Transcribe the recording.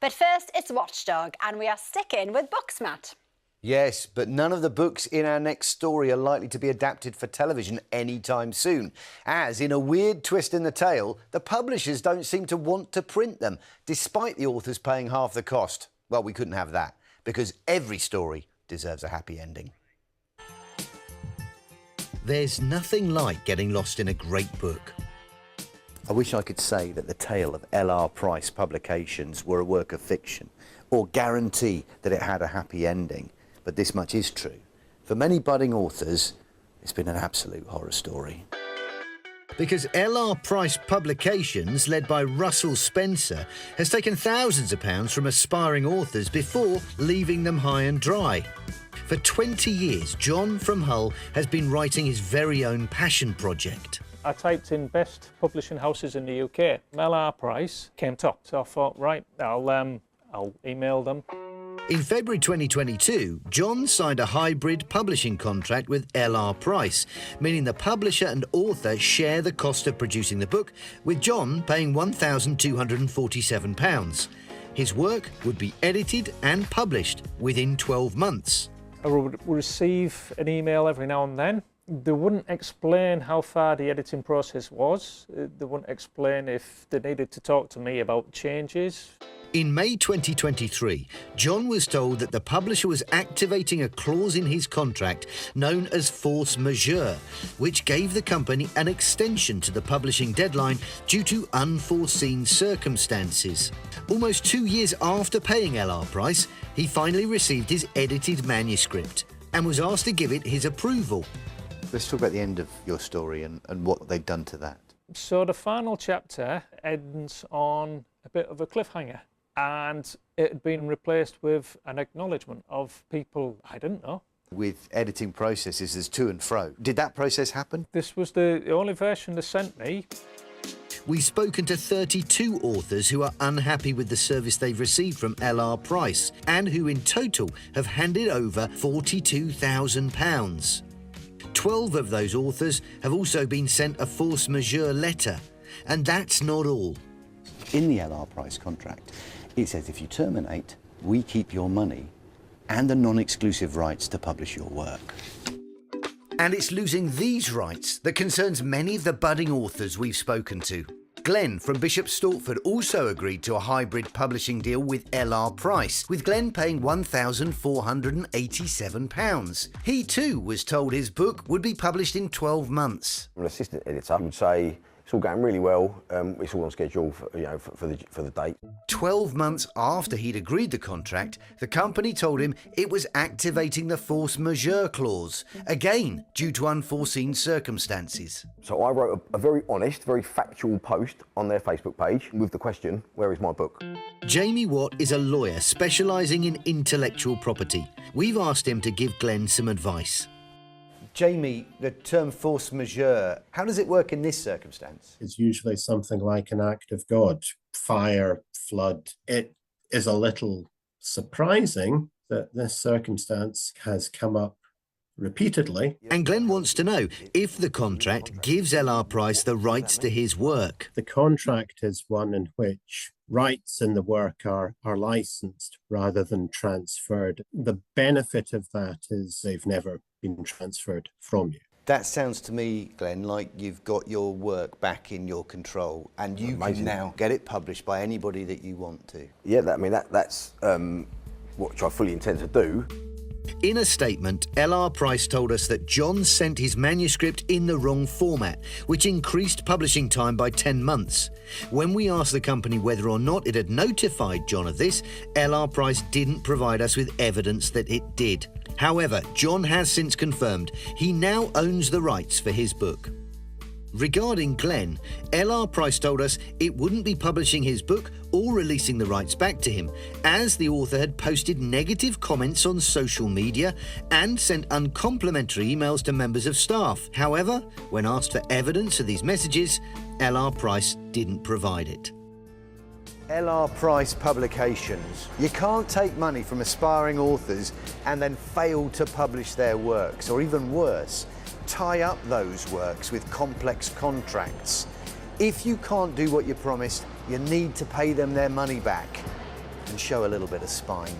But first, it's Watchdog, and we are sticking with books, Matt. Yes, but none of the books in our next story are likely to be adapted for television anytime soon, as, in a weird twist in the tale, the publishers don't seem to want to print them, despite the authors paying half the cost. Well, we couldn't have that, because every story deserves a happy ending. There's nothing like getting lost in a great book. I wish I could say that the tale of L.R. Price publications were a work of fiction, or guarantee that it had a happy ending. But this much is true. For many budding authors, it's been an absolute horror story. Because L.R. Price Publications, led by Russell Spencer, has taken thousands of pounds from aspiring authors before leaving them high and dry. For 20 years, John from Hull has been writing his very own passion project. I typed in best publishing houses in the UK. L.R. Price came top, so I thought, right, I'll email them. In February 2022, John signed a hybrid publishing contract with L.R. Price, meaning the publisher and author share the cost of producing the book, with John paying £1,247. His work would be edited and published within 12 months. I would receive an email every now and then. They wouldn't explain how far the editing process was. They wouldn't explain if they needed to talk to me about changes. In May 2023, John was told that the publisher was activating a clause in his contract known as force majeure, which gave the company an extension to the publishing deadline due to unforeseen circumstances. Almost 2 years after paying L.R. Price, he finally received his edited manuscript and was asked to give it his approval. Let's talk about the end of your story and what they've done to that. So the final chapter ends on a bit of a cliffhanger. And it had been replaced with an acknowledgement of people I didn't know. With editing processes, there's to and fro. Did that process happen? This was the only version they sent me. We've spoken to 32 authors who are unhappy with the service they've received from L.R. Price and who in total have handed over £42,000. 12 of those authors have also been sent a force majeure letter. And that's not all. In the L.R. Price contract, it says if you terminate, we keep your money and the non-exclusive rights to publish your work. And it's losing these rights that concerns many of the budding authors we've spoken to. Glenn from Bishop Stortford also agreed to a hybrid publishing deal with L.R. Price, with Glenn paying £1,487. He too was told his book would be published in 12 months. An assistant editor would say, it's all going really well, it's all on schedule for the date. 12 months after he'd agreed the contract, the company told him it was activating the force majeure clause, again due to unforeseen circumstances. So I wrote a very honest, very factual post on their Facebook page with the question, where is my book? Jamie Watt is a lawyer specialising in intellectual property. We've asked him to give Glenn some advice. Jamie, the term force majeure, how does it work in this circumstance? It's usually something like an act of God, fire, flood. It is a little surprising that this circumstance has come up repeatedly. And Glenn wants to know if the contract gives L.R. Price the rights to his work. The contract is one in which rights in the work are licensed rather than transferred. The benefit of that is they've never been transferred from you. That sounds to me, Glenn, like you've got your work back in your control and you can now get it published by anybody that you want to. Yeah, that's what I fully intend to do. In a statement, L.R. Price told us that John sent his manuscript in the wrong format, which increased publishing time by 10 months. When we asked the company whether or not it had notified John of this, L.R. Price didn't provide us with evidence that it did. However, John has since confirmed he now owns the rights for his book. Regarding Glenn, L.R. Price told us it wouldn't be publishing his book or releasing the rights back to him, as the author had posted negative comments on social media and sent uncomplimentary emails to members of staff. However, when asked for evidence of these messages, L.R. Price didn't provide it. L.R. Price Publications. You can't take money from aspiring authors and then fail to publish their works, or even worse, tie up those works with complex contracts. If you can't do what you promised, you need to pay them their money back. and show a little bit of spine.